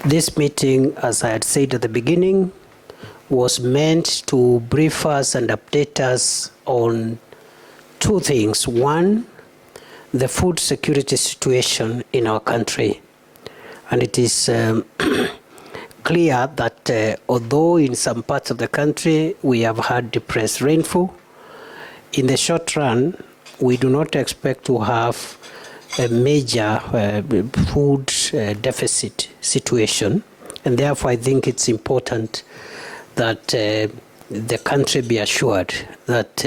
This meeting, as I had said at the beginning, was meant to brief us and update us on two things. One, the food security situation in our country. And it is clear that although in some parts of the country we have had depressed rainfall, in the short run, we do not expect to have a major food deficit situation. And therefore, I think it's important that the country be assured that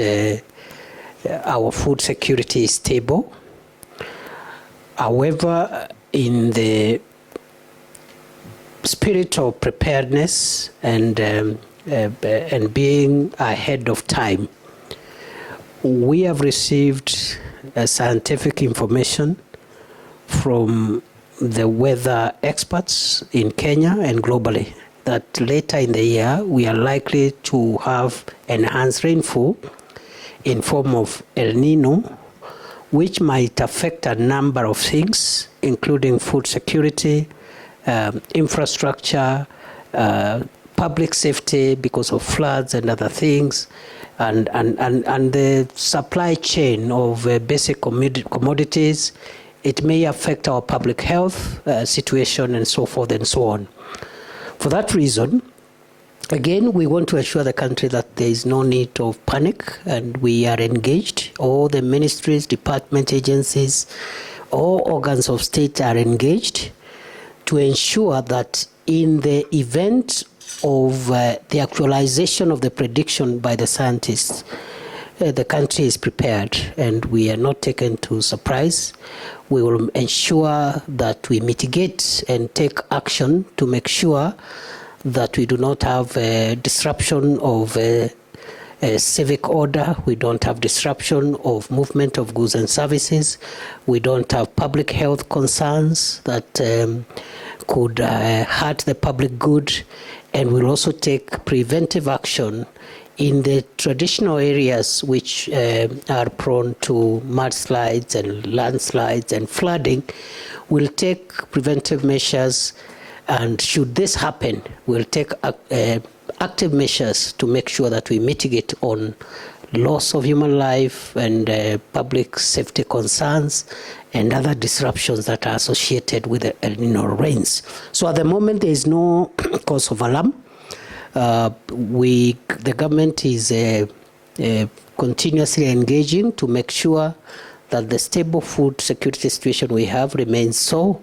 our food security is stable. However, in the spirit of preparedness and being ahead of time, we have received scientific information from the weather experts in Kenya and globally that later in the year we are likely to have enhanced rainfall in form of El Nino, which might affect a number of things, including food security, infrastructure, public safety because of floods and other things, and the supply chain of basic commodities. It may affect our public health situation and so forth and so on. For that reason, again, we want to assure the country that there is no need of panic, and we are engaged. All the ministries, department agencies, all organs of state are engaged to ensure that in the event of the actualization of the prediction by the scientists, the country is prepared and we are not taken to surprise. We will ensure that we mitigate and take action to make sure that we do not have a disruption of a civic order. We don't have disruption of movement of goods and services. We don't have public health concerns that could hurt the public good. And we'll also take preventive action in the traditional areas which are prone to mudslides and landslides and flooding. We'll take preventive measures, and should this happen, we'll take active measures to make sure that we mitigate on loss of human life and public safety concerns and other disruptions that are associated with the El Nino rains. So at the moment, there is no cause of alarm. The government is continuously engaging to make sure that the stable food security situation we have remains so.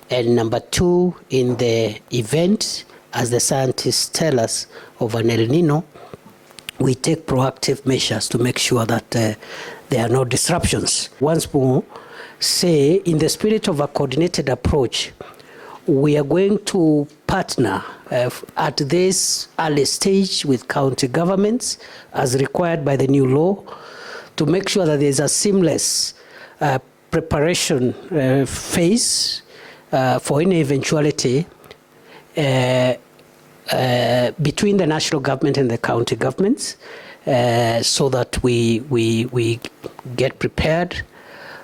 And number two, in the event, as the scientists tell us, of an El Nino, we take proactive measures to make sure that there are no disruptions. Once more, say, in the spirit of a coordinated approach, we are going to partner at this early stage with county governments, as required by the new law, to make sure that there is a seamless preparation phase for any eventuality between the national government and the county governments, so that we get prepared.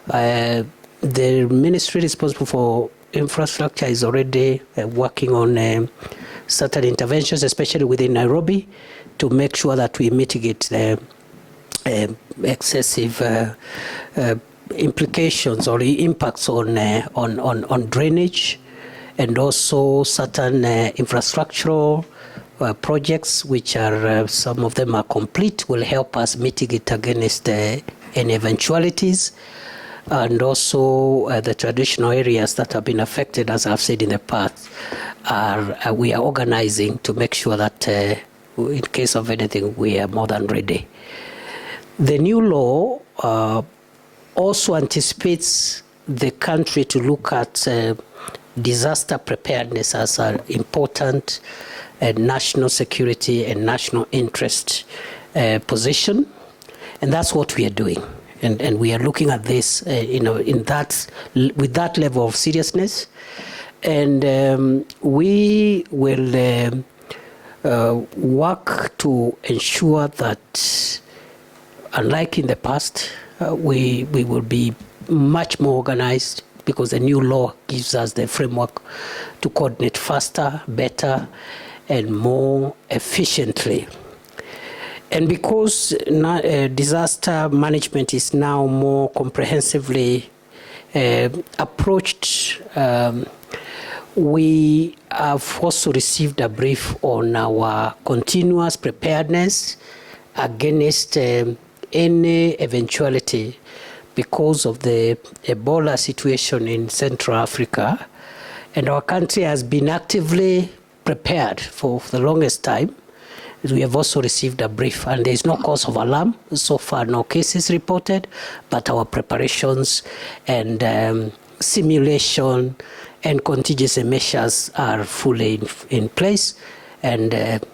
The ministry responsible for infrastructure is already working on certain interventions, especially within Nairobi, to make sure that we mitigate the excessive implications or impacts on drainage, and also certain infrastructural projects, which are some of them are complete, will help us mitigate against any eventualities. And also the traditional areas that have been affected, as I've said in the past, we are organizing to make sure that in case of anything, we are more than ready. The new law also anticipates the country to look at disaster preparedness as an important national security and national interest position, and that's what we are doing. And we are looking at this, with that level of seriousness, and we will work to ensure that, unlike in the past, we will be much more organized, because the new law gives us the framework to coordinate faster, better, and more efficiently. And because disaster management is now more comprehensively approached, we have also received a brief on our continuous preparedness against any eventuality because of the Ebola situation in Central Africa. And our country has been actively prepared for the longest time. We have also received a brief, and there is no cause of alarm. So far, no cases reported, but our preparations and simulation and contingency measures are fully in place. And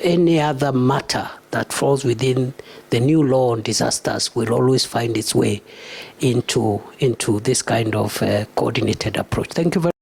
any other matter that falls within the new law on disasters will always find its way into this kind of coordinated approach. Thank you very much.